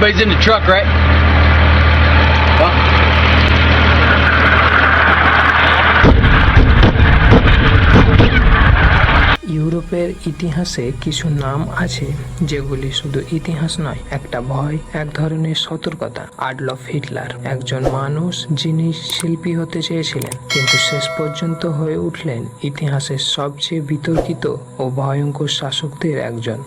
Everybody's in the truck, right? Huh? ইউরোপের ইতিহাসে কিছু নাম আছে যেগুলি শুধু ইতিহাস নয়, একটা ভয়, এক ধরনের সতর্কতা। আডলফ হিটলার, একজন মানুষ যিনি শিল্পী হতে চেয়েছিলেন কিন্তু শেষ পর্যন্ত হয়ে উঠলেন ইতিহাসের সবচেয়ে বিতর্কিত ও ভয়ঙ্কর শাসকদের একজন।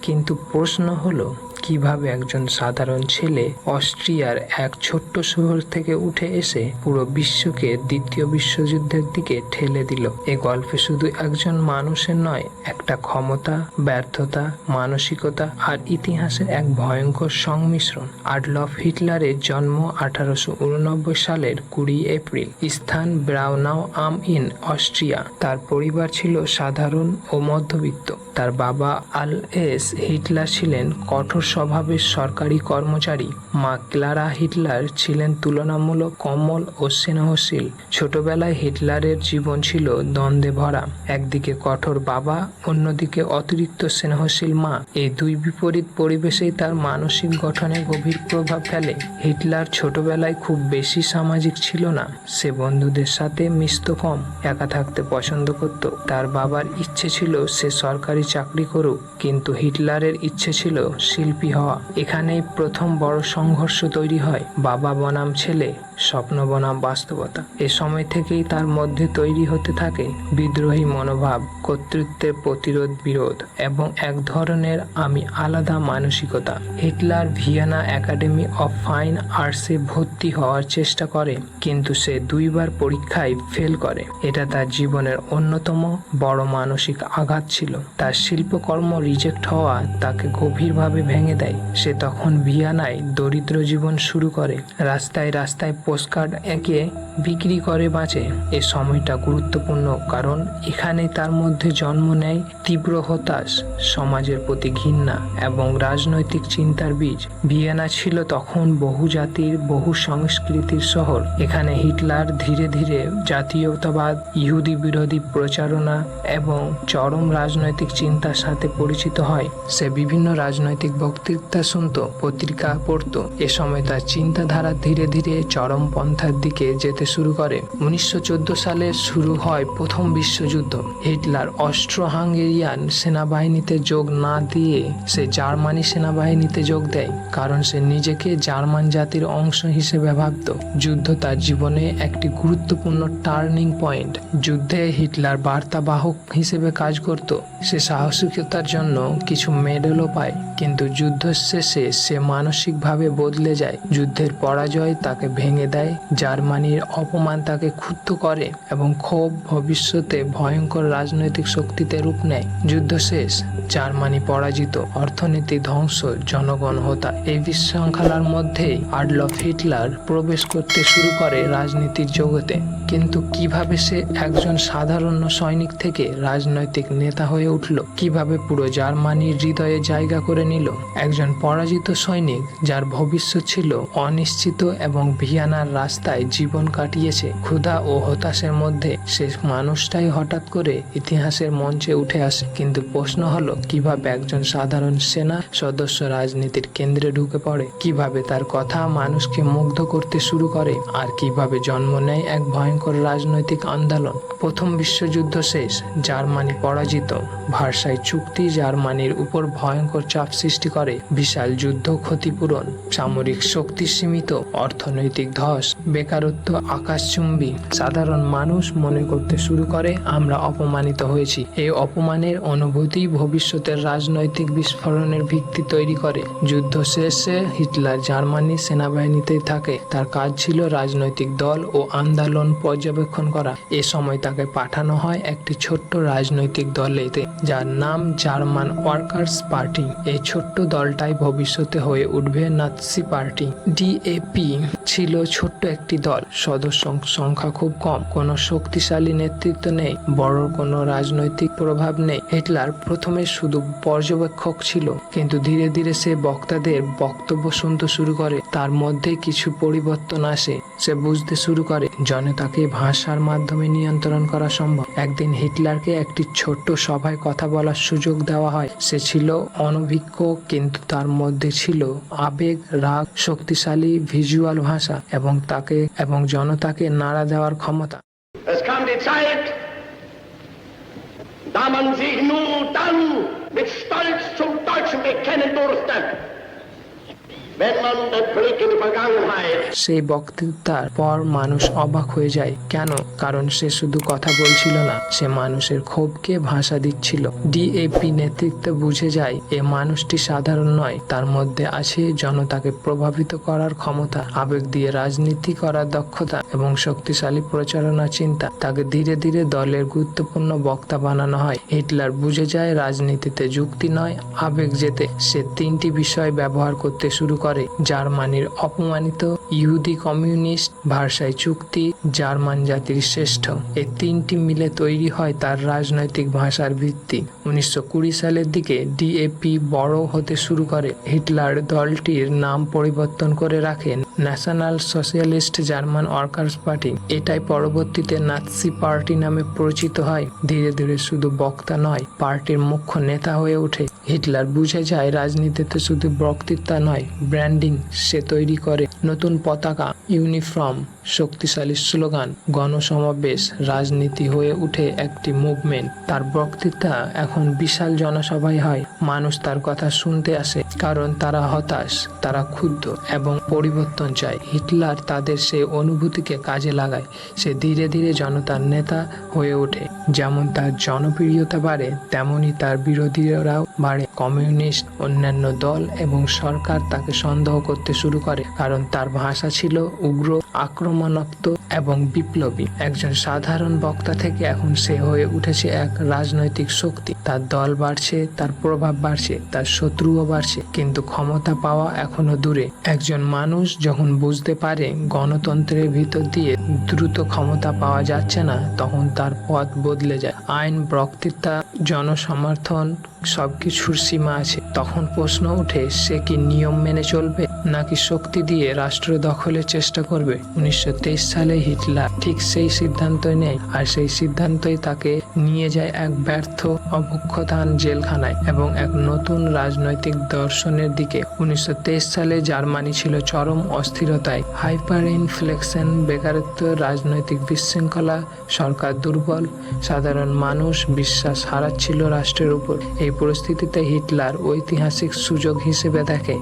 কিন্তু প্রশ্ন হলো, কিভাবে একজন সাধারণ ছেলে অস্ট্রিয়ার এক ছোট্ট শহর থেকে উঠে এসে পুরো বিশ্বকে দ্বিতীয় বিশ্বযুদ্ধের দিকে ঠেলে দিল? এই গল্পে শুধু একজন মানুষের নয়, একটা ক্ষমতা, ব্যর্থতা, মানসিকতা আর ইতিহাসের এক ভয়ঙ্কর সংমিশ্রণ। আডলফ হিটলারের জন্ম 1889 সালের 20 এপ্রিল, স্থান ব্রাউনাউ আম ইন অস্ট্রিয়া। তার পরিবার ছিল সাধারণ ও মধ্যবিত্ত। তার বাবা আলএস হিটলার ছিলেন কঠোর স্বভাবের সরকারি কর্মচারী। মা ক্লারা হিটলার ছিলেন তুলনামূলক কোমল ও স্নেহশীল। ছোটবেলায় হিটলারের জীবন ছিল দ্বন্দ্বে ভরা, একদিকে কঠোর বাবা, অন্যদিকে অতিরিক্ত স্নেহশীল মা। এই দুই বিপরীত পরিবেশেই তার মানসিক গঠনে গভীর প্রভাব ফেলে। হিটলার ছোটবেলায় খুব বেশি সামাজিক ছিল না। সে বন্ধুদের সাথে মিশত কম, একা থাকতে পছন্দ করত। তার বাবার ইচ্ছে ছিল সে সরকারি চাকরি করুক, কিন্তু হিটলারের ইচ্ছে ছিল শিল্পী হওয়া। এখানেই প্রথম বড় সংঘর্ষ তৈরি হয়। বাবা বনাম ছেলে, স্বপ্ন বনাম বাস্তবতা। এ সময় থেকেই তার মধ্যে তৈরি হতে থাকে বিদ্রোহী মনোভাব, কর্তৃত্বের প্রতিরোধ বিরোধ এবং এক ধরনের আমি আলাদা মানসিকতা। Hitler Vienna academy of fine আর্টসে ভর্তি হওয়ার চেষ্টা করে, কিন্তু সে 2 বার পরীক্ষায় ফেল করে। এটা তার জীবনের অন্যতম বড় মানসিক আঘাত ছিল। তার শিল্পকর্ম রিজেক্ট হওয়া তাকে গভীরভাবে ভেঙে দেয়। সে তখন ভিয়েনায় দরিদ্র জীবন শুরু করে, রাস্তায় রাস্তায় পোস্টকার্ড এঁকে বিক্রি করে বাঁচে। এ সময়টা গুরুত্বপূর্ণ কারণ এখানেই তার মধ্যে জন্ম নেয় তীব্র হতাশ, সমাজের প্রতি ঘৃণা এবং রাজনৈতিক চিন্তার বীজ। ভিয়েনা ছিল তখন বহু জাতির, বহু সংস্কৃতির শহর। এখানে হিটলার ধীরে ধীরে জাতীয়তাবাদ, ইহুদি বিরোধী প্রচারণা এবং চরম রাজনৈতিক চিন্তার সাথে পরিচিত হয়। সে বিভিন্ন রাজনৈতিক বক্তৃতা শুনত, পত্রিকা পড়ত। এ সময় তার চিন্তাধারা ধীরে ধীরে চরম পন্থার দিকে যেতে শুরু করে। 1914 সালে শুরু হয় প্রথম বিশ্বযুদ্ধ। হিটলার অস্ট্রো-হাঙ্গেরিয়ান সেনাবাহিনীতে যোগ না দিয়ে সে জার্মানি সেনাবাহিনীতে যোগ দেয়, কারণ সে নিজেকে জার্মান জাতির অংশ হিসেবে ভাবত। যুদ্ধ তার জীবনে একটি গুরুত্বপূর্ণ টার্নিং পয়েন্ট। যুদ্ধে হিটলার বার্তাবাহক হিসেবে কাজ করত। সে সাহসিকতার জন্য কিছু মেডেলও পায়, কিন্তু যুদ্ধ শেষে সে মানসিকভাবে বদলে যায়। যুদ্ধের পরাজয় তাকে ভেঙে দেয়, জার্মানির অপমান তাকে ক্ষুব্ধ করে এবং ক্ষোভ ভবিষ্যতে ভয়ঙ্কর রাজনৈতিক শক্তিতে রূপ নেয়। যুদ্ধ শেষ, জার্মানি পরাজিত, অর্থনীতি ধ্বংস, জনগণ হত্যা। এই বিশৃঙ্খলার মধ্যেই আডলফ হিটলার প্রবেশ করতে শুরু করে রাজনীতির জগতে। কিন্তু কিভাবে সে একজন সাধারণ সৈনিক থেকে রাজনৈতিক নেতা হয়ে উঠল? কিভাবে পুরো জার্মানির হৃদয়ে জায়গা করে নিল? একজন পরাজিত সৈনিক যার ভবিষ্যৎ ছিল অনিশ্চিত এবং ভিয়েনার রাস্তায় জীবন কাটিয়েছে ক্ষুধা ও হতাশার মধ্যে, সে মানুষটাই হঠাৎ করে ইতিহাসের মঞ্চে উঠে আসে। কিন্তু প্রশ্ন হলো, কিভাবে একজন সাধারণ সেনা সদস্য রাজনীতির কেন্দ্রে ঢুকে পড়ে? কিভাবে তার কথা মানুষকে মুগ্ধ করতে শুরু করে? আর কিভাবে জন্ম নেয় এক ভয়ঙ্কর রাজনৈতিক আন্দোলন? প্রথম বিশ্বযুদ্ধ শেষ, জার্মানি পরাজিত। ভার্সাই চুক্তি জার্মানির উপর ভয়ঙ্কর চাপ সৃষ্টি করে। বিশাল যুদ্ধ, ক্ষতিপূরণ, সামরিক শক্তি সীমিত, অর্থনৈতিক ধস, বেকারত্ব আকাশচুম্বী। সাধারণ মানুষ মনে করতে শুরু করে আমরা অপমানিত হয়েছি। এই অপমানের অনুভূতি ভবিষ্যতের রাজনৈতিক বিস্ফোরণের ভিত্তি তৈরি করে। যুদ্ধ শেষে হিটলার জার্মানি সেনাবাহিনীতেই থাকে। তার কাজ ছিল রাজনৈতিক দল ও আন্দোলন পর্যবেক্ষণ করা। এ সময় তাকে পাঠানো হয় একটি ছোট্ট রাজনৈতিক দলেতে, যার নাম জার্মান ওয়ার্কার্স পার্টি। এই ছোট্ট দলটাই ভবিষ্যতে হয়ে উঠবে নাৎসি পার্টি। ডিএপি ছিল ছোট্ট একটি দল, সদস্য সংখ্যা খুব কম, কোনো শক্তিশালী নেতৃত্ব নেই, বড় কোনো রাজনৈতিক প্রভাব নেই। হিটলার প্রথমে শুধু পর্যবেক্ষক ছিল, কিন্তু ধীরে ধীরে সে বক্তাদের বক্তব্য শুনতে শুরু করে। তার মধ্যে কিছু পরিবর্তন আসে। সে বুঝতে শুরু করে জনতাকে ভাষার মাধ্যমে নিয়ন্ত্রণ করা সম্ভব। একদিন হিটলারকে একটি ছোট্ট সভায় কথা বলার সুযোগ দেওয়া হয়। সে ছিল অনভিজ্ঞ, কিন্তু তার মধ্যে ছিল আবেগ, রাগ, শক্তিশালী ভিজুয়াল ভাষা এবং জনতাকে নাড়া দেওয়ার ক্ষমতা। Es kam die Zeit, da man sich nur dann mit Stolz zum Deutschen bekennen durfte, wenn man den Blick in die Vergangenheit. সেই বক্তৃতার পর মানুষ অবাক হয়ে যায়। কেন? কারণ সে শুধু কথা বলছিল না, সে মানুষের ক্ষোভকে ভাষা দিচ্ছিল। ডিএপি নেতৃত্ব বুঝে যায় এ মানুষটি সাধারণ নয়, তার মধ্যে আছে জনতাকে প্রভাবিত করার ক্ষমতা, আবেগ দিয়ে রাজনীতি করার দক্ষতা এবং শক্তিশালী প্রচারণা চিন্তা। তাকে ধীরে ধীরে দলের গুরুত্বপূর্ণ বক্তা বানানো হয়। হিটলার বুঝে যায় রাজনীতিতে যুক্তি নয়, আবেগ জেতে। সে তিনটি বিষয় ব্যবহার করতে শুরু করে: জার্মানির অপমানিত, ইহুদি কমিউনিস্ট, ভার্সাই চুক্তি, জার্মান জাতির শ্রেষ্ঠ। এই তিনটি মিলে তৈরি হয় তার রাজনৈতিক ভাষার ভিত্তি। 1920 সালের দিকে ডিএপি বড় হতে শুরু করে। হিটলার দলটির নাম পরিবর্তন করে রাখেন national socialist German workers party. এটাই পরবর্তীতে নাৎসি পার্টি নামে পরিচিত হয়। ধীরে ধীরে শুধু বক্তা নয়, পার্টির মুখ্য নেতা হয়ে ওঠে। হিটলার বুঝে যায় রাজনীতিতে শুধু বক্তৃতা নয়, ব্র্যান্ডিং। সে তৈরি করে নতুন পতাকা, ইউনিফর্ম, শক্তিশালী স্লোগান, গণসমাবেশ। রাজনীতি হয়ে উঠে একটি মুভমেন্ট। তার বক্তৃতা এখন বিশাল জনসভায় হয়। মানুষ তার কথা শুনতে আসে, কারণ তারা হতাশ, তারা ক্ষুব্ধ এবং পরিবর্তন চায়। হিটলার তাদের সেই অনুভূতিকে কাজে লাগায়। সে ধীরে ধীরে জনতার নেতা হয়ে ওঠে। যেমন তার জনপ্রিয়তা বাড়ে, তেমনি তার বিরোধীরাও বাড়ে। কমিউনিস্ট, অন্যান্য দল এবং সরকার তাকে সন্দেহ করতে শুরু করে, কারণ তার ভাষা ছিল উগ্র, আক্রমণাত্মক এবং বিপ্লবী। একজন সাধারণ বক্তা থেকে এখন সে হয়ে উঠেছে এক রাজনৈতিক শক্তি। তার দল বাড়ছে, তার প্রভাব বাড়ছে, তার শত্রুও বাড়ছে, কিন্তু ক্ষমতা পাওয়া এখনো দূরে। একজন মানুষ যখন বুঝতে পারে গণতন্ত্রের ভিতর দিয়ে দ্রুত ক্ষমতা পাওয়া যাচ্ছে না, তখন তার পথ বদলে যায়। আইন, বক্তৃতা, জনসমর্থন সবকিছুর সীমা আছে। তখন প্রশ্ন ওঠে, সে কি নিয়ম মেনে চলবে নাকি শক্তি দিয়ে রাষ্ট্র দখলের চেষ্টা করবে? 1923 সালে হিটলার ঠিক সেই সিদ্ধান্ত নেয়, আর সেই সিদ্ধান্তই তাকে নিয়ে যায় এক ব্যর্থ অভ্যুত্থান, জেলখানায় এবং এক নতুন রাজনৈতিক দর্শনের দিকে। 1923 সালে জার্মানি ছিল চরম অস্থিরতায়, হাইপার ইনফ্লেশন, বেকারত্ব, রাজনৈতিক বিশৃঙ্খলা, সরকার দুর্বল, সাধারণ মানুষ বিশ্বাস হারাচ্ছিল রাষ্ট্রের উপর। এই পরিস্থিতিতে হিটলার ঐতিহাসিক সুযোগ হিসেবে দেখে।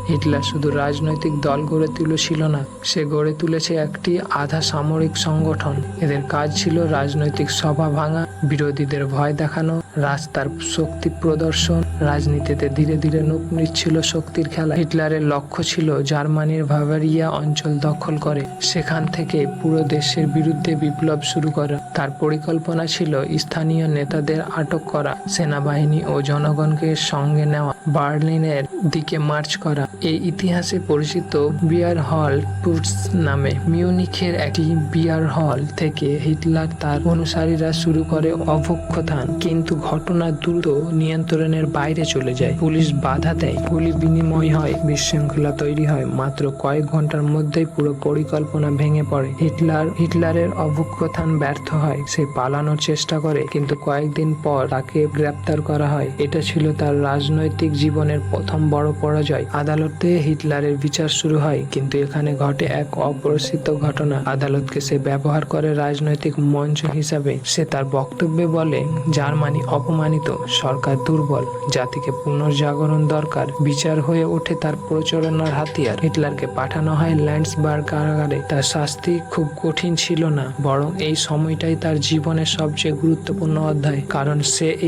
হিটলার শুধু রাজনৈতিক দল গড়ে তুলেছিল না, সে গড়ে তুলেছে একটি আধা সামরিক সংগঠন। এদের কাজ ছিল রাজনৈতিক সভা ভাঙা, বিরোধীদের ভয় দেখানো, রাস্তার শক্তি প্রদর্শন। রাজনীতিতে ধীরে ধীরে নূপ নিচ্ছিল শক্তির খেলা। হিটলারের লক্ষ্য ছিল জার্মানির বাভারিয়া অঞ্চল দখল করে সেখান থেকে পুরো দেশের বিরুদ্ধে বিপ্লব শুরু করা। তার পরিকল্পনা ছিল স্থানীয় নেতাদের আটক করা, সেনাবাহিনী ও জনগণকে সঙ্গে নেওয়া, বার্লিনের দিকে মার্চ করা। এই ইতিহাসে পরিচিত বিয়ার হল টুটস নামে মিউনিখের একটি বিয়ার হল থেকে হিটলার তার অনুসারীরা শুরু করে অভ্যুত্থান। কিন্তু ঘটনা দ্রুত নিয়ন্ত্রণের বাইরে চলে যায়। পুলিশ বাধা দেয়, গুলি বিনিময় হয়, বিশৃঙ্খলা তৈরি হয়। মাত্র কয়েক ঘন্টার মধ্যেই পুরো পরিকল্পনা ভেঙে পড়ে। হিটলারের অভ্যুত্থান ব্যর্থ হয়। সে পালানোর চেষ্টা করে, কিন্তু কয়েকদিন পর তাকে গ্রেপ্তার করা হয়। এটা ছিল তার রাজনৈতিক জীবনের প্রথম বড় পরাজয়। আদালতে হিটলারের বিচার শুরু হয়, কিন্তু এখানে ঘটে এক অপ্রত্যাশিত ঘটনা। আদালতকে সে ব্যবহার করে রাজনৈতিক মঞ্চ হিসাবে। সে তার বক্তব্যে বলে, জার্মানি অপমানিত, সরকার দুর্বল, জাতিকে পুনর্জাগরণ দরকার। বিচার হয়ে ওঠে তার প্রচারণার হাতিয়ার। হিটলারকে পাঠানো হয় ল্যান্ডসবার্গ কারাগারে। তার শাস্তি খুব কঠিন ছিল না, বরং এই সময়টাই তার জীবনের সবচেয়ে গুরুত্বপূর্ণ অধ্যায়, কারণ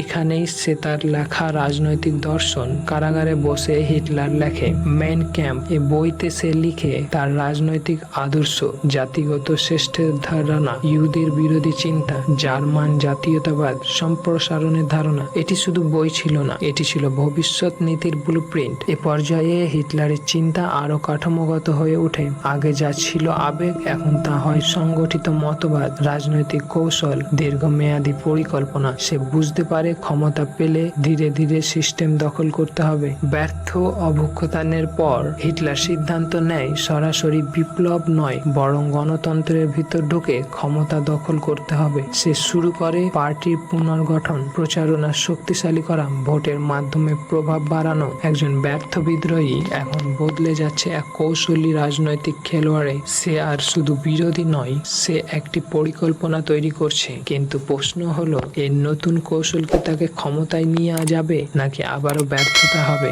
এখানেই সে তার লেখা রাজনৈতিক দর্শন। কারাগারে বসে হিটলার লেখে মেইন ক্যাম্প। এই বইতে সে লিখে তার রাজনৈতিক আদর্শ, জাতিগত শ্রেষ্ঠ ধারণা, ইহুদির বিরোধী চিন্তা, জার্মান জাতীয়তাবাদ সম্প্রসারণের ধরনের ধারণা। এটি শুধু বই ছিল না, এটি ছিল ভবিষ্যৎ নীতির ব্লুপ্রিন্ট। এ পর্যায়ে হিটলারের চিন্তা আরো কাঠামোগত হয়ে ওঠে। আগে যা ছিল আবেগ, এখন তা হয় সংগঠিত মতবাদ, রাজনৈতিক কৌশল, দীর্ঘমেয়াদী পরিকল্পনা। সে বুঝতে পারে ক্ষমতা পেলে ধীরে ধীরে সিস্টেম দখল করতে হবে। ব্যর্থ অভ্যুত্থানের পর হিটলার সিদ্ধান্ত নেয় সরাসরি বিপ্লব নয়, বরং গণতন্ত্রের ভিতর ঢুকে ক্ষমতা দখল করতে হবে। সে শুরু করে পার্টির পুনর্গঠন, প্রচারণা শক্তিশালী করা, ভোটের মাধ্যমে প্রভাব বাড়ানো। একজন ব্যর্থ বিদ্রোহী এখন বদলে যাচ্ছে এক কৌশলী রাজনৈতিক খেলোয়াড়ে। সে আর শুধু বিরোধী নয়, সে একটি পরিকল্পনা তৈরি করছে। কিন্তু প্রশ্ন হলো, এই নতুন কৌশল কি তাকে ক্ষমতায় নিয়ে যাবে, নাকি আবারও ব্যর্থতা হবে?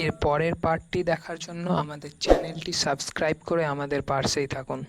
এর পরের পার্টটি দেখার জন্য আমাদের চ্যানেলটি সাবস্ক্রাইব করে আমাদের পাশেই থাকুন।